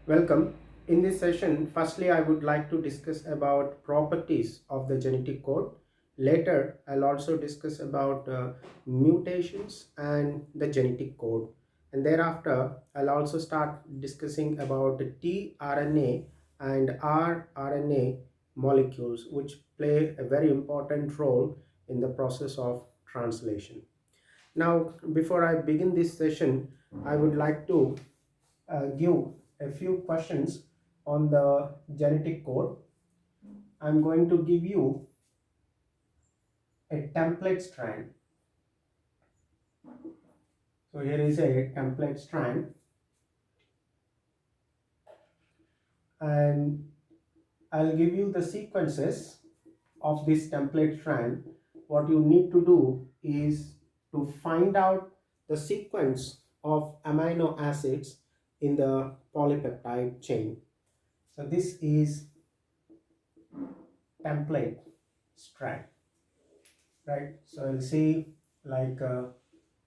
Welcome. In this session, firstly, I would like to discuss about properties of the genetic code. Later, I'll also discuss about mutations and the genetic code. And thereafter, I'll also start discussing about the tRNA and rRNA molecules, which play a very important role in the process of translation. Now, before I begin this session, I would like to give a few questions on the genetic code. I'm going to give you a template strand. So here is a template strand, and I'll give you the sequences of this template strand. What you need to do is to find out the sequence of amino acids in the polypeptide chain. So this is template strand, right? So I'll see like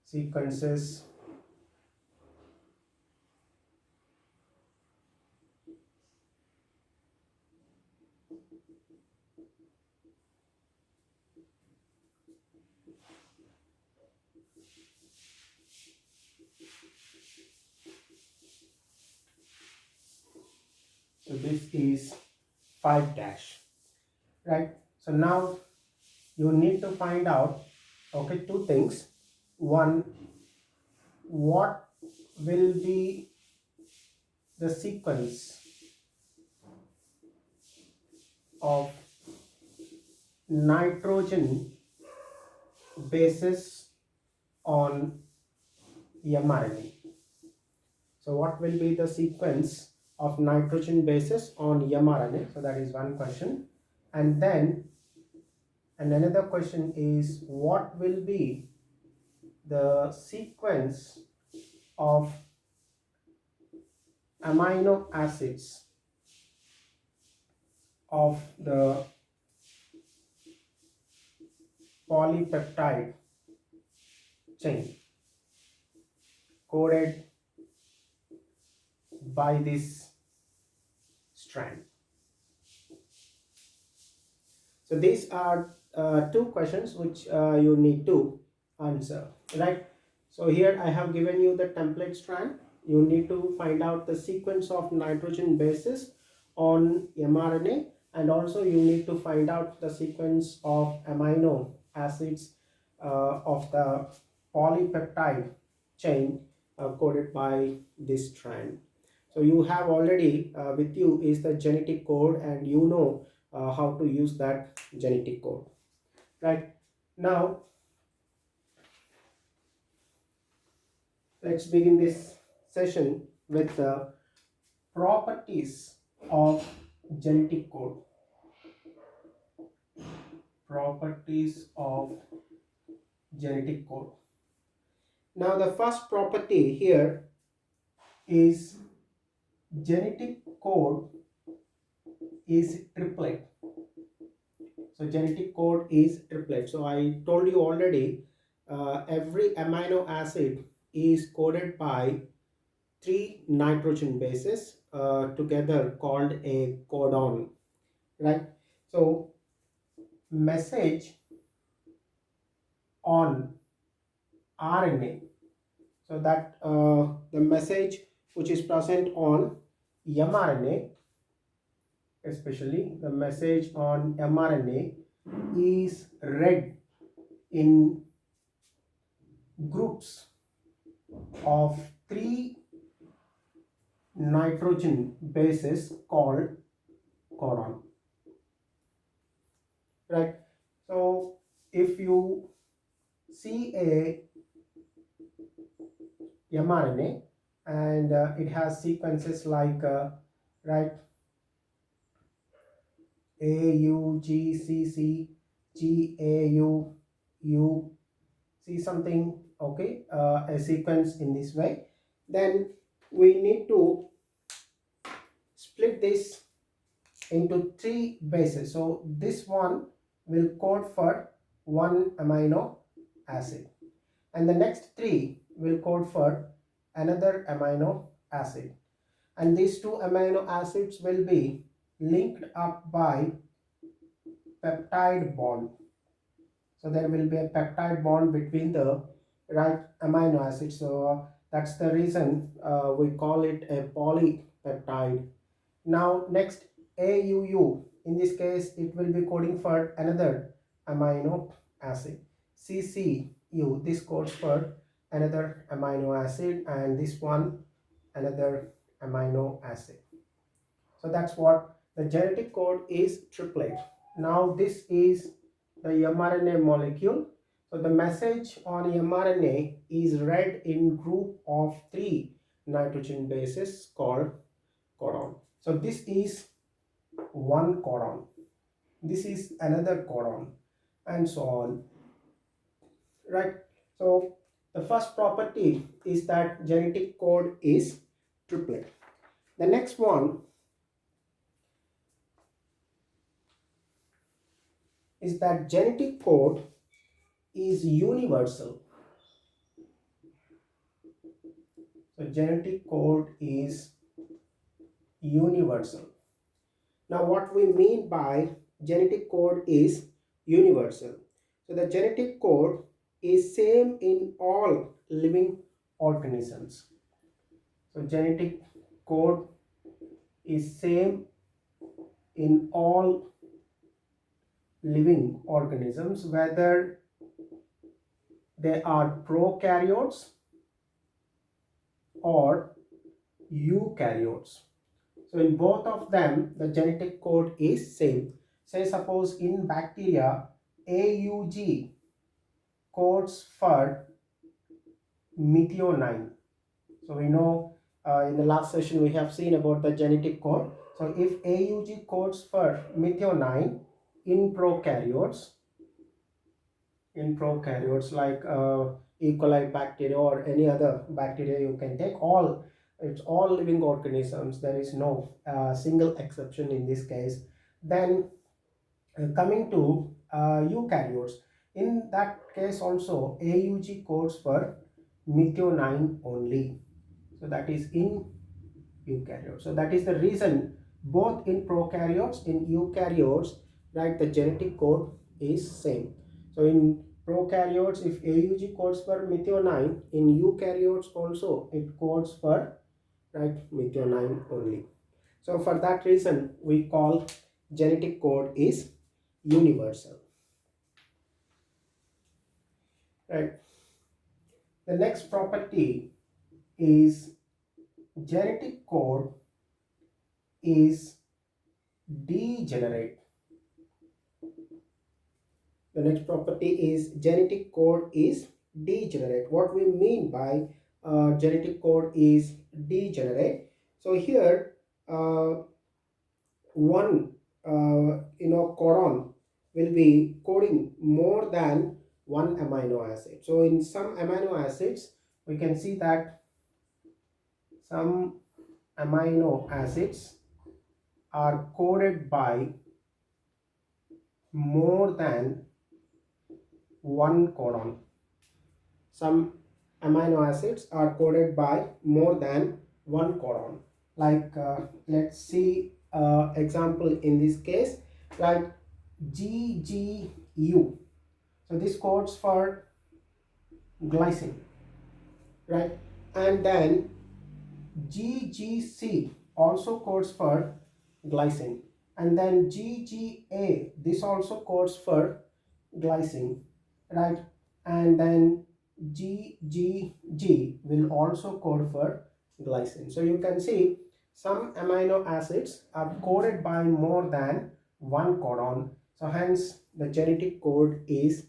sequences. So this is 5 dash, right? So now you need to find out, okay, two things. One, what will be the sequence of nitrogen bases on mRNA? So what will be the sequence of nitrogen bases on mRNA? So that is one question. And then another question is, what will be the sequence of amino acids of the polypeptide chain coded by this strand? So these are two questions which you need to answer, right? So here I have given you the template strand. You need to find out the sequence of nitrogen bases on mRNA, and also you need to find out the sequence of amino acids of the polypeptide chain coded by this strand. So you have already with you is the genetic code, and you know how to use that genetic code, right? Now let's begin this session with the properties of genetic code. Properties of genetic code. Now the first property here is genetic code is triplet. So genetic code is triplet. So I told you already, every amino acid is coded by 3 nitrogen bases together called a codon, right? So message on RNA, so that the message which is present on mRNA, especially the message on mRNA, is read in groups of 3 nitrogen bases called codon, right? So if you see a mRNA and it has sequences like right, A U G C C G A U U, see something, okay, a sequence in this way, then we need to split this into 3 bases. So this one will code for 1 amino acid, and the next 3 will code for another amino acid. and these two amino acids will be linked up by peptide bond. So there will be a peptide bond between the right amino acids. So that's the reason we call it a polypeptide. Now next, AUU, in this case it will be coding for another amino acid. CCU, this codes for another amino acid, and this one another amino acid. So that's what the genetic code is, triplet. Now this is the mRNA molecule. So the message on mRNA is read in group of 3 nitrogen bases called codon. So this is one codon, this is another codon, and so on, right? So the first property is that genetic code is triplet. The next one is that genetic code is universal. So genetic code is universal. Now what we mean by genetic code is universal. So the genetic code is same in all living organisms. So genetic code is same in all living organisms, whether they are prokaryotes or eukaryotes. So in both of them, the genetic code is same. Say suppose in bacteria, AUG codes for methionine. So we know in the last session we have seen about the genetic code. So if AUG codes for methionine in prokaryotes, like E. coli bacteria or any other bacteria you can take, it's all living organisms, there is no single exception in this case. Then coming to eukaryotes, in that case also AUG codes for methionine only. So that is in eukaryotes. So that is the reason both in prokaryotes, in eukaryotes, right, the genetic code is same. So in prokaryotes, if AUG codes for methionine, in eukaryotes also it codes for, right, methionine only. So for that reason we call genetic code is universal, right? The next property is genetic code is degenerate. The next property is genetic code is degenerate. What we mean by genetic code is degenerate. So here one codon will be coding more than one amino acid. So in some amino acids we can see that some amino acids are coded by more than one codon. Some amino acids are coded by more than one codon. Like let's see example in this case, like GGU. So this codes for glycine, right? And then GGC also codes for glycine, and then GGA, this also codes for glycine, right? And then GGG will also code for glycine. So you can see some amino acids are coded by more than one codon, so hence the genetic code is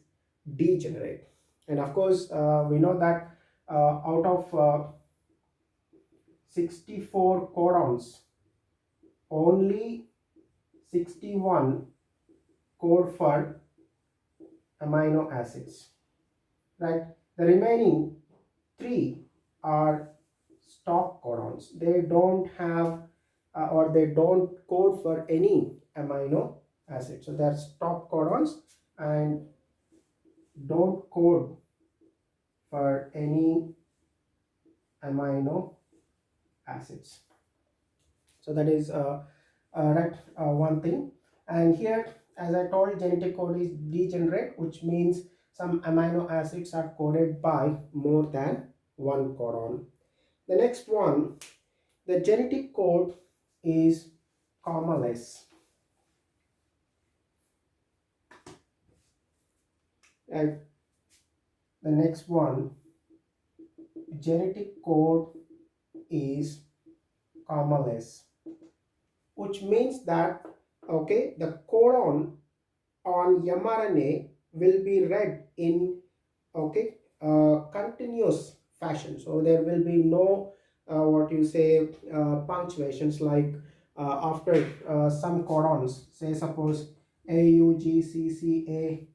degenerate. And of course we know that out of 64 codons, only 61 code for amino acids, right? The remaining 3 are stop codons. They don't have or they don't code for any amino acid. So they are stop codons and don't code for any amino acids. So that is right, one thing. And here, as I told, genetic code is degenerate, which means some amino acids are coded by more than one codon. The next one, the genetic code is commaless. And the next one, genetic code is commaless, which means that, okay, the codon on mRNA will be read in, okay, continuous fashion. So there will be no what you say punctuations, like after some codons, say suppose AUGCCA,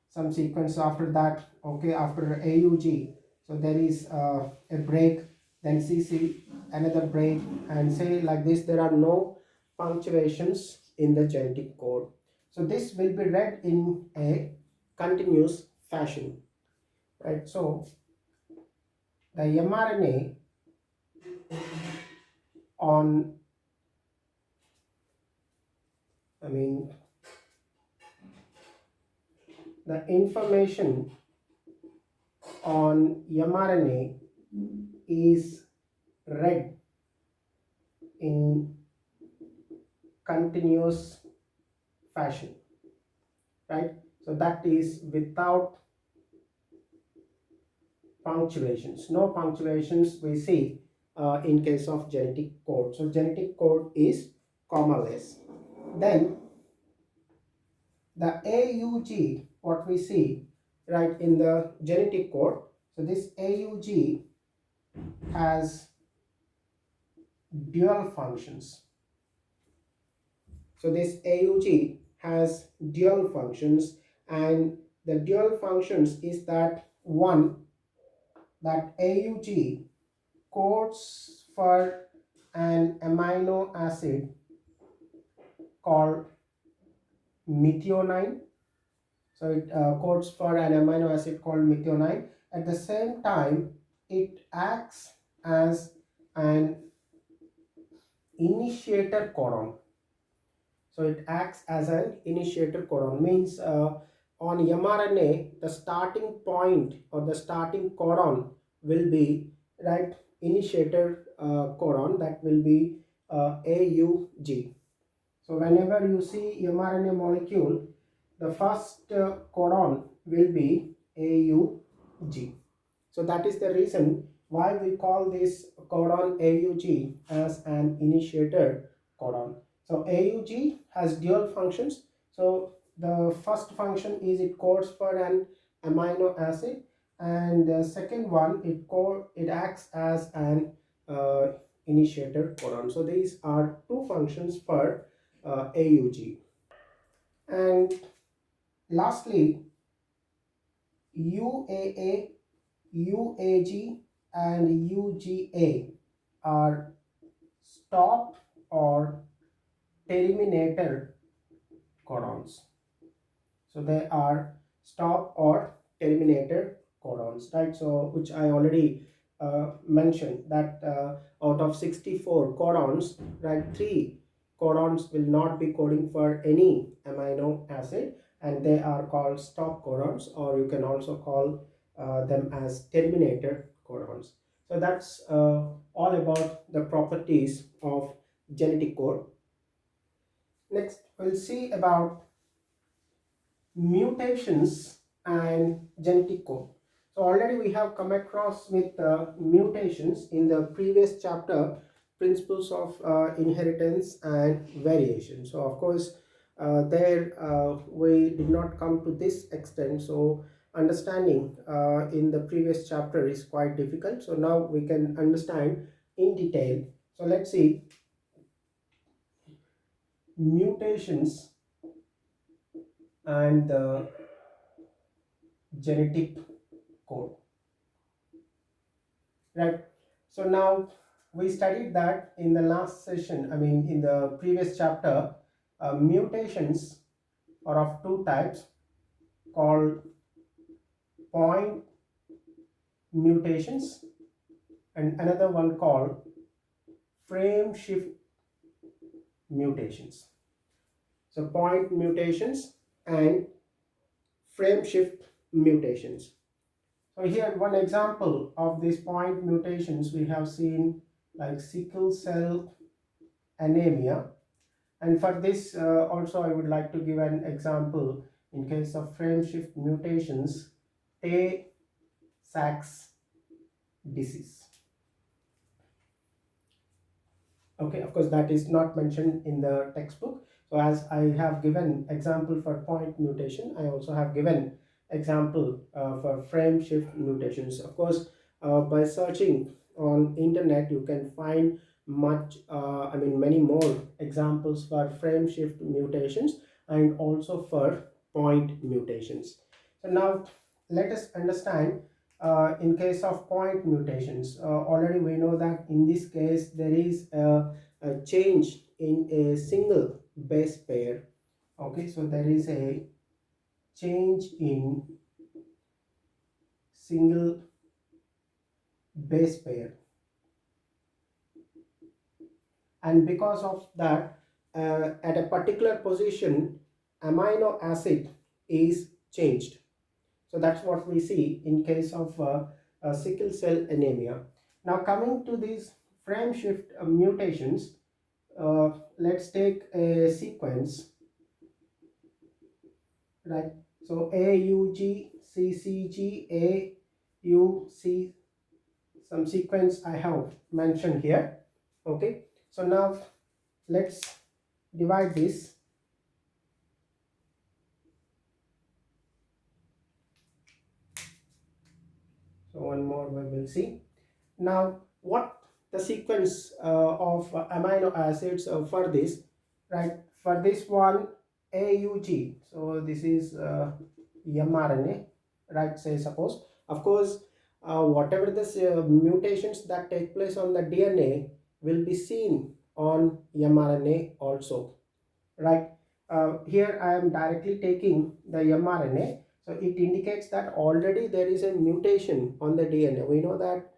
some sequence after that, okay, after AUG, so there is a break, then CC, another break, and say like this, there are no punctuations in the genetic code. So this will be read in a continuous fashion, right? So the mRNA on, I mean, the information on mRNA is read in continuous fashion, right? So that is without punctuations. No punctuations we see in case of genetic code. So genetic code is commaless. Then the AUG, what we see right in the genetic code. So this AUG has dual functions. So this AUG has dual functions, and the dual functions is that one, that AUG codes for an amino acid called methionine. So it codes for an amino acid called methionine. At the same time, it acts as an initiator codon. So it acts as an initiator codon, means on mRNA, the starting point or the starting codon will be, right, initiator codon, that will be AUG. So whenever you see mRNA molecule, the first codon will be AUG. So that is the reason why we call this codon AUG as an initiator codon. So AUG has dual functions. So the first function is it codes for an amino acid, and the second one, it acts as an uh, initiator codon. So these are two functions for AUG. And lastly, UAA, UAG and UGA are stop or terminator codons. So they are stop or terminator codons, right? So which I already mentioned that out of 64 codons, right, 3 codons will not be coding for any amino acid, and they are called stop codons, or you can also call them as terminator codons. So that's all about the properties of genetic code. Next, we'll see about mutations and genetic code. So already we have come across with mutations in the previous chapter, principles of inheritance and variation. So of course there we did not come to this extent, so understanding in the previous chapter is quite difficult. So now we can understand in detail. So let's see mutations and the genetic code, right? So now we studied that in the last session, I mean in the previous chapter. Mutations are of two types, called point mutations and another one called frame shift mutations. So point mutations and frame shift mutations. So here one example of these point mutations we have seen, like sickle cell anemia, and for this also I would like to give an example in case of frame shift mutations, Tay-Sachs disease. Okay, of course that is not mentioned in the textbook. So as I have given example for point mutation, I also have given example for frame shift mutations. Of course, by searching on internet you can find many more examples for frame shift mutations and also for point mutations. So now let us understand, in case of point mutations, already we know that in this case there is a change in a single base pair. Okay, so there is a change in single base pair, and because of that, at a particular position amino acid is changed. So that's what we see in case of sickle cell anemia. Now coming to these frame shift mutations, let's take a sequence, right? So AUG, CCG, AUC, some sequence I have mentioned here. Okay, so now let's divide this. So one more we will see. Now what the sequence of amino acids for this, right? For this one, AUG, so this is mRNA, right? Say suppose, of course, whatever the mutations that take place on the DNA will be seen on mRNA also, right? Here I am directly taking the mRNA, so it indicates that already there is a mutation on the DNA. We know that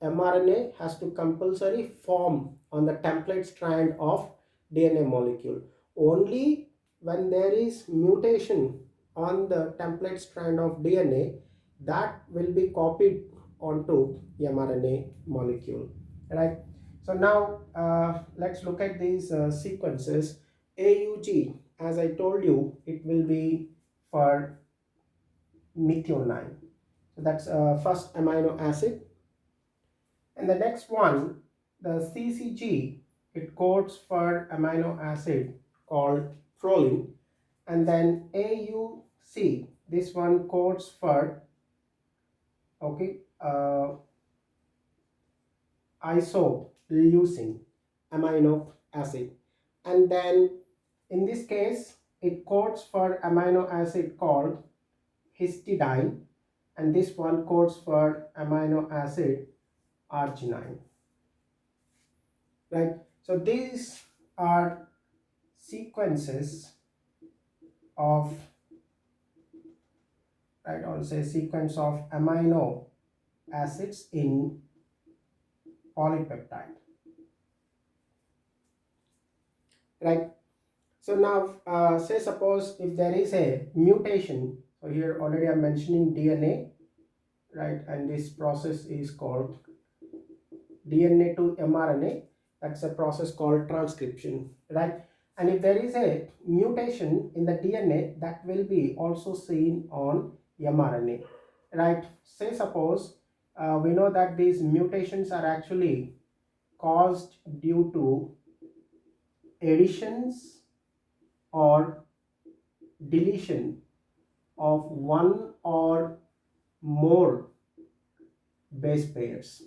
mRNA has to compulsory form on the template strand of DNA molecule. Only when there is mutation on the template strand of DNA, that will be copied onto mRNA molecule, right? So now let's look at these sequences. AUG, as I told you, it will be for methionine. So that's first amino acid. And the next one, the CCG, it codes for amino acid called proline. And then AUC, this one codes for, okay, isoleucine amino acid. And then in this case, it codes for amino acid called histidine, and this one codes for amino acid arginine, right? So these are sequences of, right, or say sequence of amino acids in polypeptide, right? So now say suppose if there is a mutation, so here already I'm mentioning DNA, right, and this process is called DNA to mRNA. That's a process called transcription, right? And if there is a mutation in the DNA, that will be also seen on mRNA, right? Say suppose we know that these mutations are actually caused due to additions or deletion of one or more base pairs.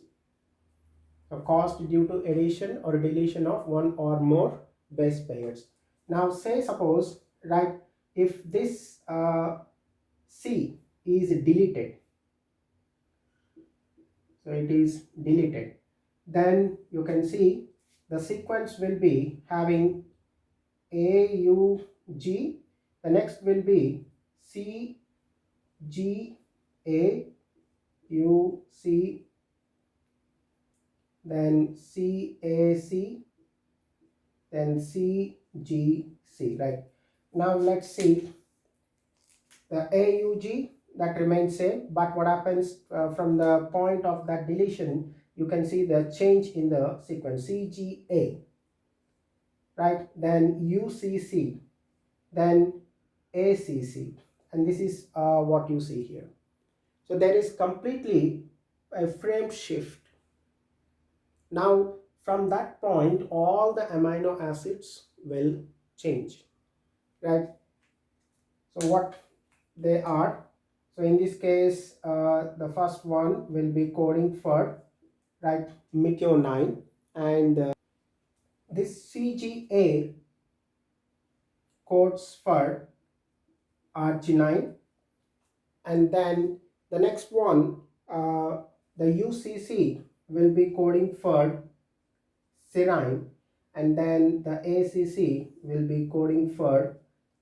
So caused due to addition or deletion of one or more base pairs. Now say suppose, right, if this C is deleted, so it is deleted, then you can see the sequence will be having AUG, the next will be CGAUC, then CAC, then CGC, right? Now let's see the AUG, that remains same, but what happens from the point of that deletion, you can see the change in the sequence. CGA, right? Then UCC, then ACC, and this is what you see here. So there is completely a frame shift. Now from that point all the amino acids will change, right? So what they are, so in this case the first one will be coding for, right, methionine, and this CGA codes for arginine, and then the next one, the UCC will be coding for serine, and then the ACC will be coding for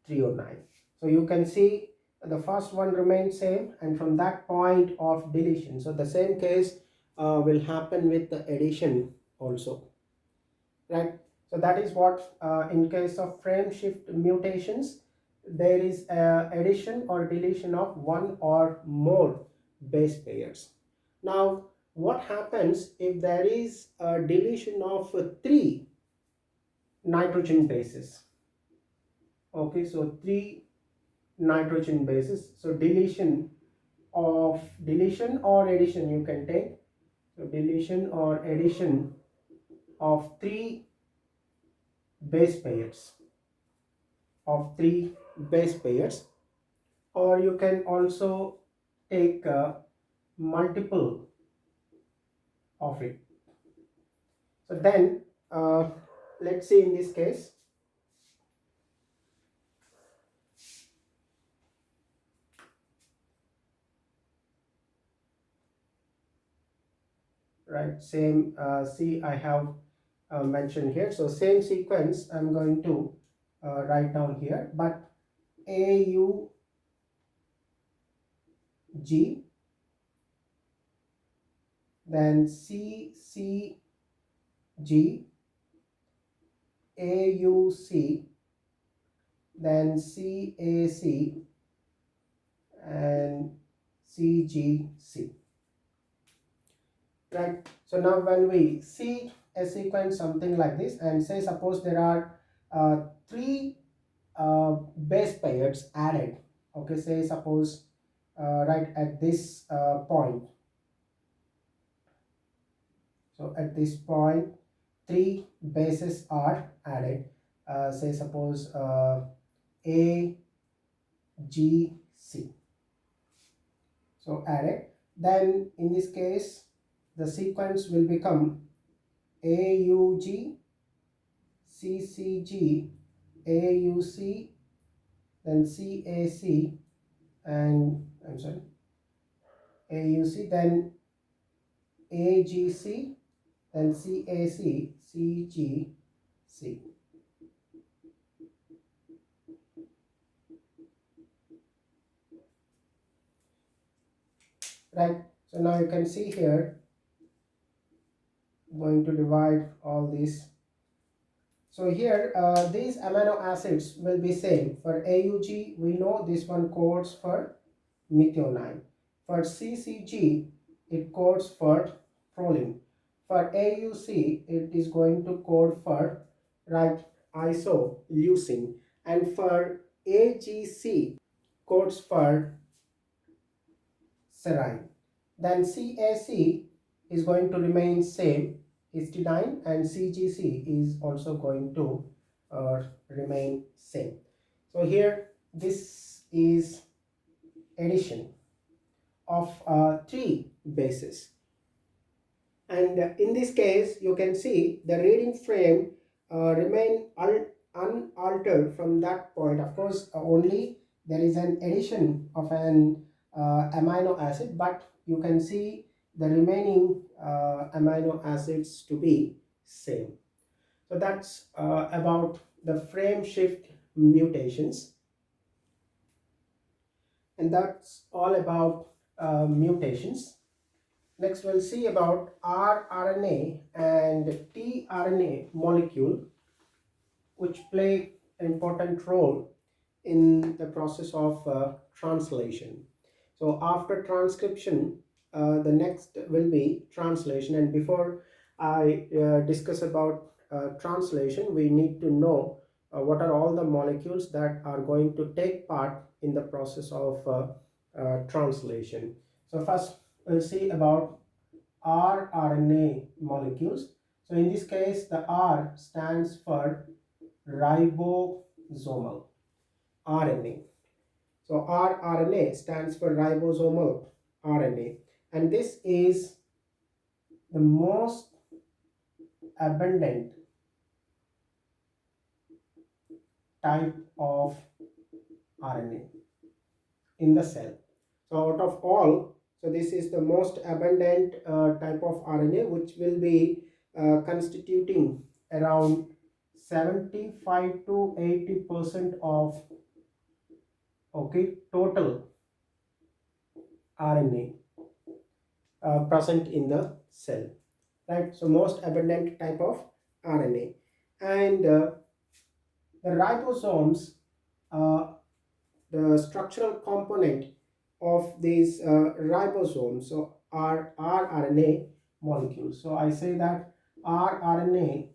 threonine. So you can see the first one remains same, and from that point of deletion, so the same case will happen with the addition also, right? So that is what in case of frame shift mutations, there is addition or deletion of one or more base pairs. Now what happens if there is a deletion of three nitrogen bases? Okay, so three nitrogen bases, so deletion or addition you can take, so deletion or addition of three base pairs, or you can also take multiple of it. So then let's see in this case, right, same see I have mentioned here, so same sequence I'm going to write down here, but AUG, then CCG, AUC, then CAC, and CGC, right? So now when we see a sequence something like this, and say suppose there are three base pairs added, okay, say suppose right at this point, so at this point three bases are added, say suppose A, G, C, so added, then in this case the sequence will become AUG, CCG, AUC, then CAC, and I'm sorry, AUC, then AGC, then CAC, CGC. Right, so now you can see here, I'm going to divide all these. So here these amino acids will be same. For AUG we know this one codes for methionine. For CCG it codes for proline. For AUC it is going to code for, right, isoleucine, and for AGC codes for serine. Then CAC is going to remain same, histidine, and CGC is also going to remain same. So here this is addition of three bases, and in this case you can see the reading frame remain unaltered from that point. Of course only there is an addition of an amino acid, but you can see the remaining amino acids to be same. So that's about the frame shift mutations, and that's all about mutations. Next we'll see about rRNA and tRNA molecule. which play an important role in the process of translation. So after transcription, the next will be translation. And before I discuss about translation, we need to know what are all the molecules that are going to take part in the process of translation. So first we'll see about RRNA molecules. So in this case, the R stands for ribosomal RNA. So rRNA stands for ribosomal RNA, and this is the most abundant type of RNA in the cell. So out of all, so this is the most abundant type of RNA, which will be constituting around 75 to 80% of total RNA present in the cell, right? So most abundant type of RNA. And the ribosomes, uh, the structural component of these ribosomes, so are rRNA molecules. So I say that rRNA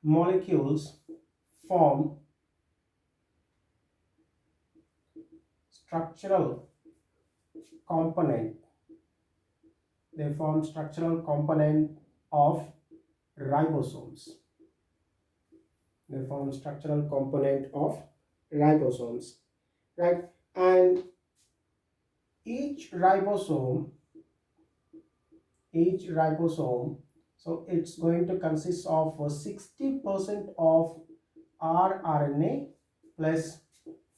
molecules form structural component. They form structural component of ribosomes. They form structural component of ribosomes, right? And each ribosome, so it's going to consist of 60% of rRNA plus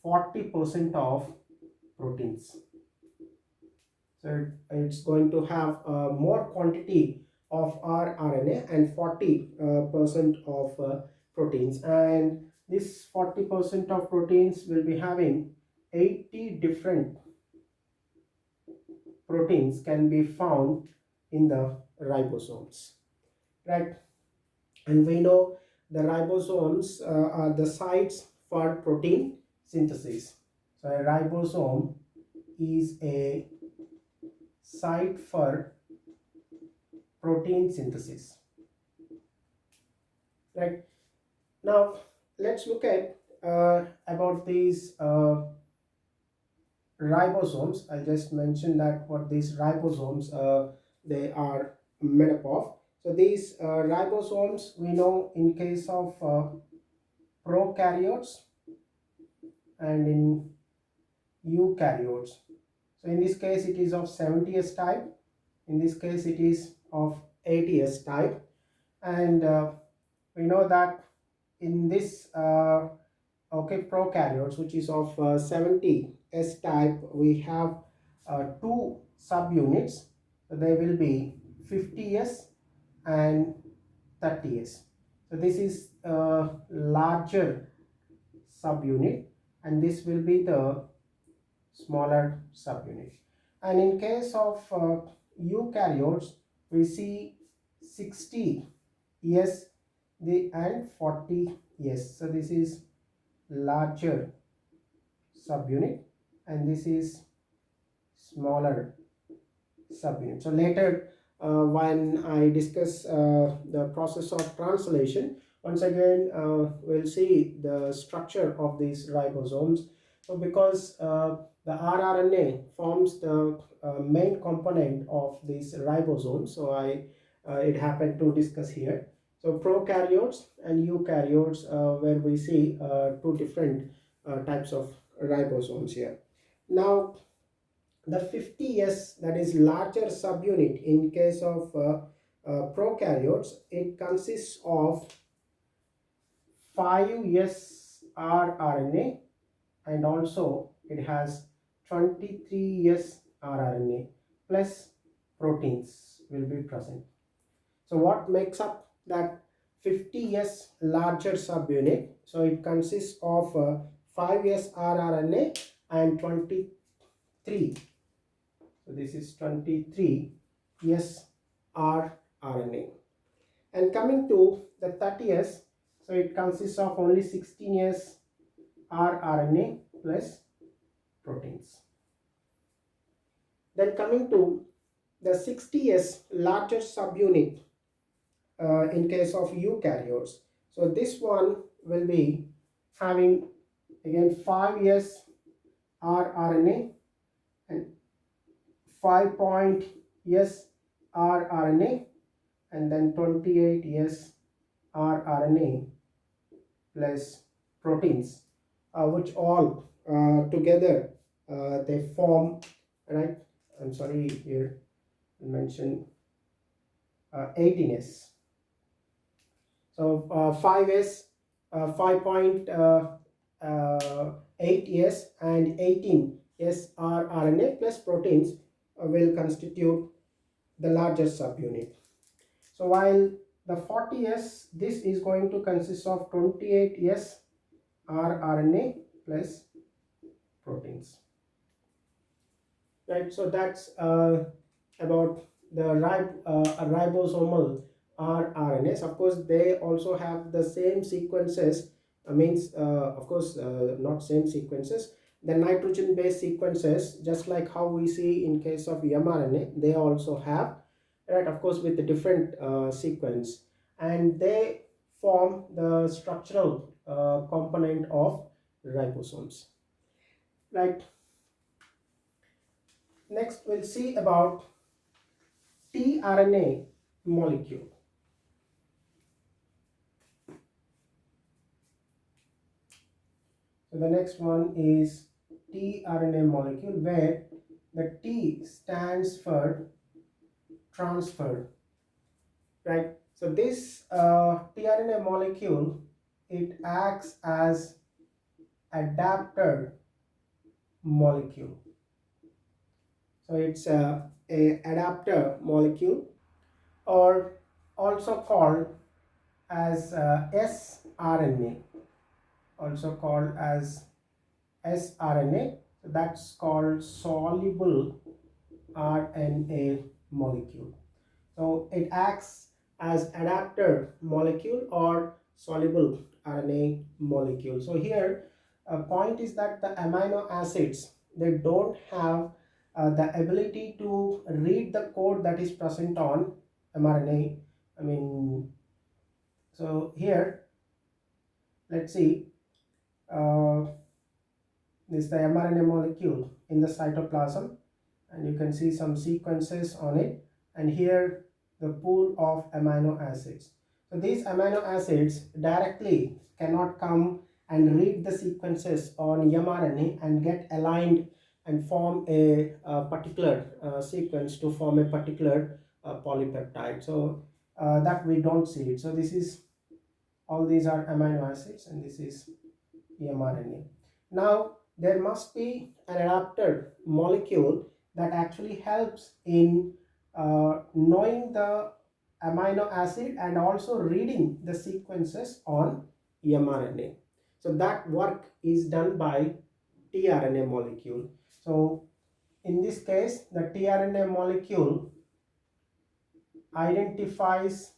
40% of proteins. So it's going to have more quantity of rRNA and 40% of proteins, and this 40% of proteins will be having 80 different proteins can be found in the ribosomes, right? And we know the ribosomes are the sites for protein synthesis. So a ribosome is a site for protein synthesis, right? Now let's look at about these ribosomes. I just mentioned that what these ribosomes they are made up of. So these ribosomes, we know in case of prokaryotes and in eukaryotes. So in this case it is of 70s type, in this case it is of 80s type, and we know that in this prokaryotes, which is of 70s type, we have two subunits. So they will be 50s and 30s. So this is a larger subunit, and this will be the smaller subunit. And in case of eukaryotes, we see 60 yes and 40 yes. So this is larger subunit, and this is smaller subunit. So later when I discuss the process of translation, once again we'll see the structure of these ribosomes. So because the rRNA forms the main component of these ribosomes, so it happened to discuss here. So prokaryotes and eukaryotes, where we see two different types of ribosomes here. Now the 50s, that is larger subunit, in case of prokaryotes, it consists of 5s rRNA, and also it has 23s rRNA plus proteins will be present. So what makes up that 50s larger subunit? So it consists of 5s rRNA and 23. So this is 23 rRNA. And coming to the 30s, so it consists of only 16s rRNA plus proteins. Then coming to the 60s larger subunit in case of eukaryotes. So this one will be having again 5s rRNA and 5-point-S rRNA and then 28S rRNA plus proteins, which all together they form, right? I'm sorry, here I mentioned 18S. So 5S, 5.8S and 18S rRNA plus proteins will constitute the largest subunit. So while the 40S, this is going to consist of 28S rRNA plus proteins. Right, so that's about the ribosomal rRNAs. Of course, they also have the same sequences. Of course, not same sequences. The nitrogen-based sequences, just like how we see in case of mRNA, they also have, right? Of course, with the different sequence, and they form the structural component of ribosomes, right? Next, we'll see about tRNA molecule. So the next one is tRNA molecule, where the T stands for transfer, right? So this tRNA molecule, it acts as adapter molecule. So it's a adapter molecule, or also called as sRNA, also called as sRNA. So that's called soluble RNA molecule. So it acts as adapter molecule or soluble RNA molecule. So here a point is that the amino acids, they don't have the ability to read the code that is present on mRNA. So here let's see, uh, this is the mRNA molecule in the cytoplasm, and you can see some sequences on it, and here the pool of amino acids. So these amino acids directly cannot come and read the sequences on mRNA and get aligned and form a particular sequence to form a particular polypeptide. So that we don't see it. So this is, all these are amino acids, and this is mRNA. Now there must be an adapter molecule that actually helps in knowing the amino acid and also reading the sequences on mRNA. So that work is done by tRNA molecule. So in this case, the tRNA molecule identifies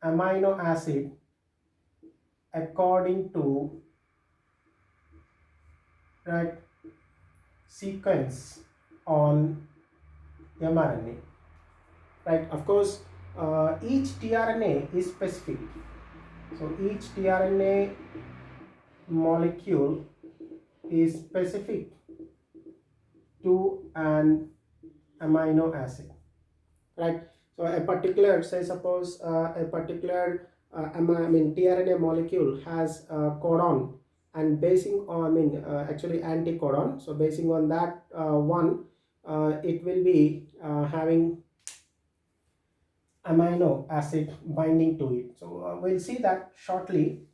amino acid according to, right, sequence on mRNA, right? Of course, each tRNA is specific. So each tRNA molecule is specific to an amino acid, right? So a particular, say suppose a particular tRNA molecule has codon, and basing on actually anticodon, so basing on that one, it will be having amino acid binding to it. So we'll see that shortly.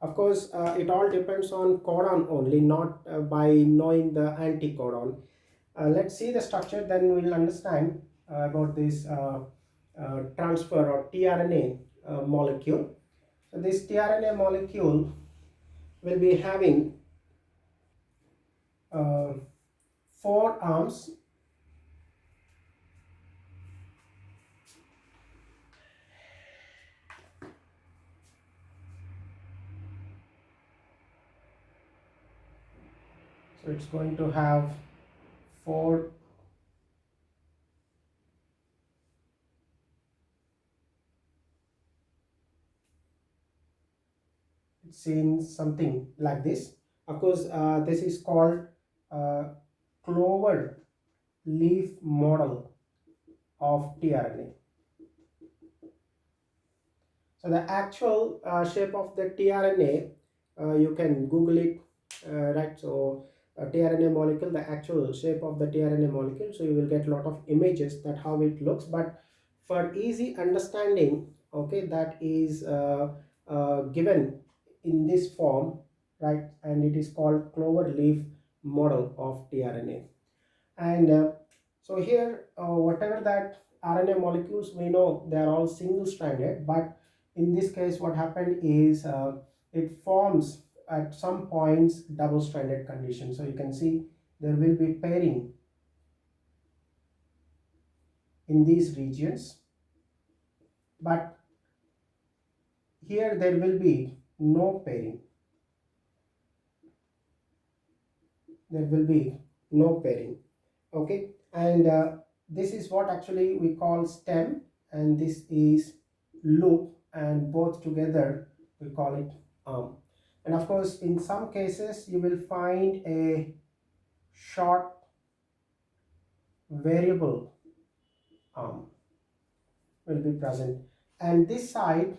Of course, it all depends on codon only, not by knowing the anticodon. Let's see the structure, then we'll understand about this transfer or tRNA molecule. So this tRNA molecule will be having 4 arms, So it's going to have four, it's in something like this. Of course, this is called uh, clover leaf model of tRNA. So the actual shape of the tRNA, you can Google it, right? So tRNA molecule, the actual shape of the tRNA molecule. So you will get a lot of images that how it looks. But for easy understanding, okay, that is given in this form, right? And it is called clover leaf model of tRNA. And so here, whatever that RNA molecules, we know they are all single stranded, but in this case what happened is it forms at some points double stranded condition. So you can see there will be pairing in these regions, but here there will be no pairing. There will be no pairing. Okay, and this is what actually we call stem, and this is loop, and both together we call it arm. And of course in some cases you will find a short variable arm will be present, and this side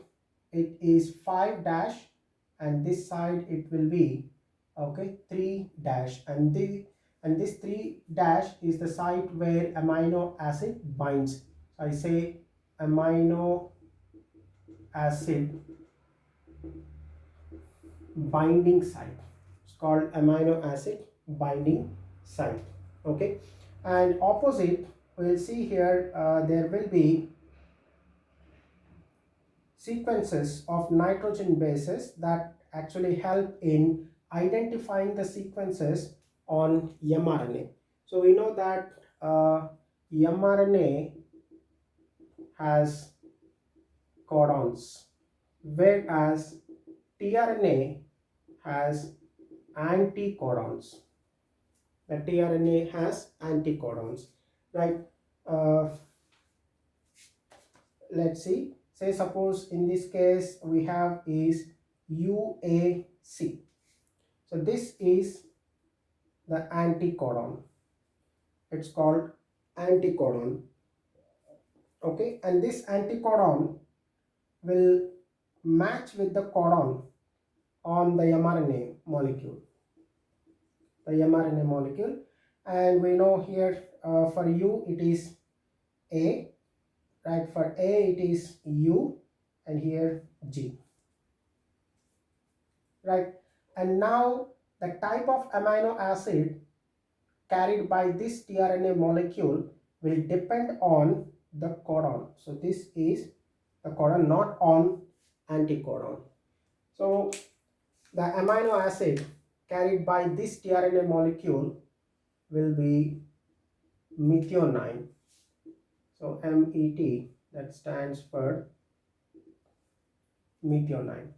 it is 5 dash, and this side it will be, okay, 3 dash, and this 3 dash is the site where amino acid binds. So I say amino acid binding site. It's called amino acid binding site. Okay, and opposite we'll see here there will be sequences of nitrogen bases that actually help in identifying the sequences on mRNA. So we know that mRNA has codons, whereas tRNA has anticodons. The tRNA has anticodons, right? Uh, let's see. Say suppose in this case we have is UAC. So this is the anticodon. It's called anticodon. Okay, and this anticodon will match with the codon on the mRNA molecule. The mRNA molecule, and we know here for U it is A, right? For A it is U, and here G, right? And now the type of amino acid carried by this tRNA molecule will depend on the codon. So this is the codon, not on anticodon. So the amino acid carried by this tRNA molecule will be methionine. So MET, that stands for methionine.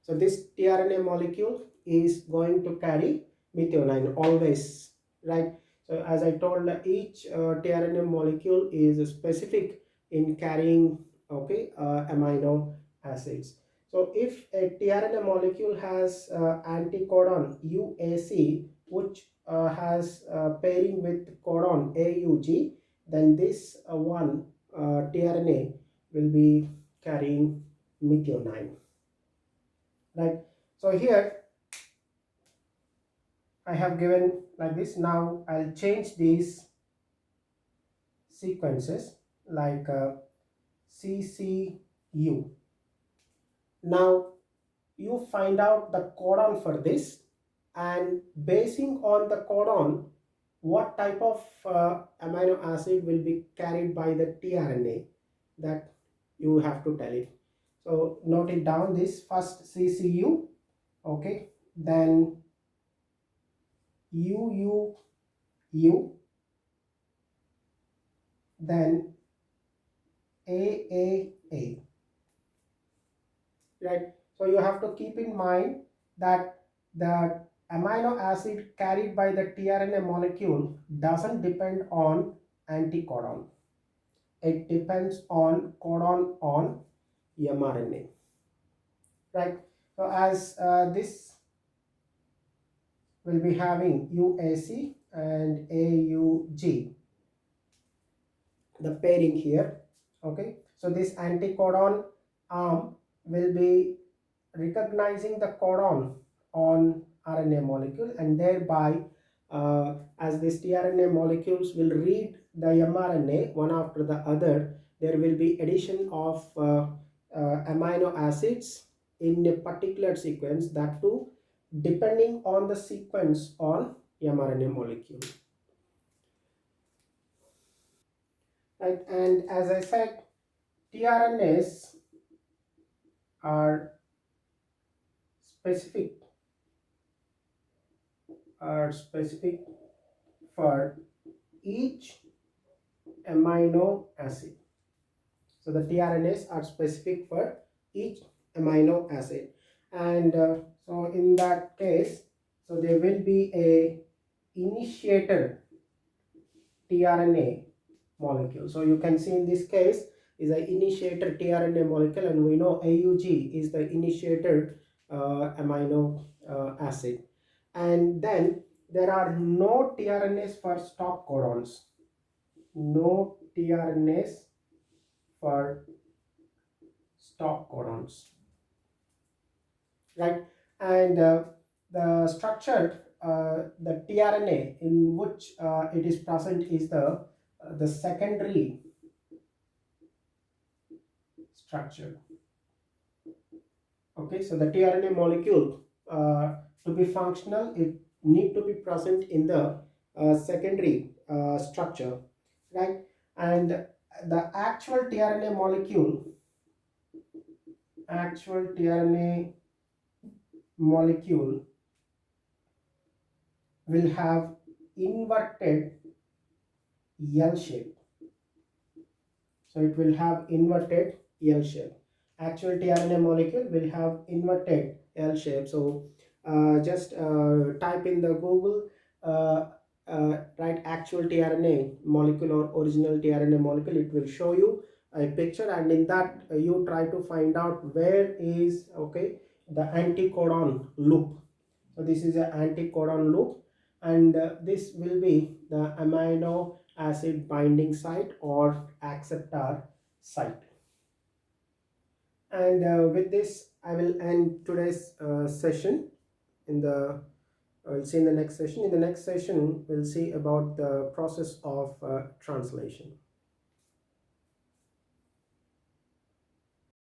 So this tRNA molecule is going to carry methionine always, right? So as I told, each tRNA molecule is specific in carrying, okay, amino acids. So if a tRNA molecule has anticodon UAC, which has pairing with codon AUG, then this one tRNA will be carrying methionine, right? So here I have given like this. Now I'll change these sequences like CCU. Now you find out the codon for this, and basing on the codon what type of amino acid will be carried by the tRNA, that you have to tell it. So note it down, this first CCU, okay, then UUU, then AAA, right? So you have to keep in mind that the amino acid carried by the tRNA molecule doesn't depend on anticodon. It depends on codon on mRNA, right? So as this will be having UAC and AUG, the pairing here. Okay, so this anticodon arm will be recognizing the codon on RNA molecule, and thereby as these tRNA molecules will read the mRNA one after the other, there will be addition of amino acids in a particular sequence, that too depending on the sequence on mRNA molecule, right? And as I said, tRNAs are specific specific for each amino acid. So the tRNAs are specific for each amino acid, and so in that case, so there will be a initiator tRNA molecule. So you can see in this case is an initiator tRNA molecule, and we know AUG is the initiator amino acid. And then there are no tRNAs for stop codons, no tRNAs for stop codons, right? And the structure, the tRNA in which it is present is the secondary structure. Okay, so the tRNA molecule to be functional, it need to be present in the secondary structure, right? And the actual tRNA molecule will have inverted L shape. So it will have inverted L shape. Actual tRNA molecule will have inverted L shape. So just type in the Google, write actual tRNA molecule or original tRNA molecule. It will show you a picture, and in that you try to find out where is, okay, the anticodon loop. So this is an anticodon loop, and this will be the amino acid binding site or acceptor site. And with this I will end today's session. In the We'll see in the next session. In the next session we'll see about the process of translation.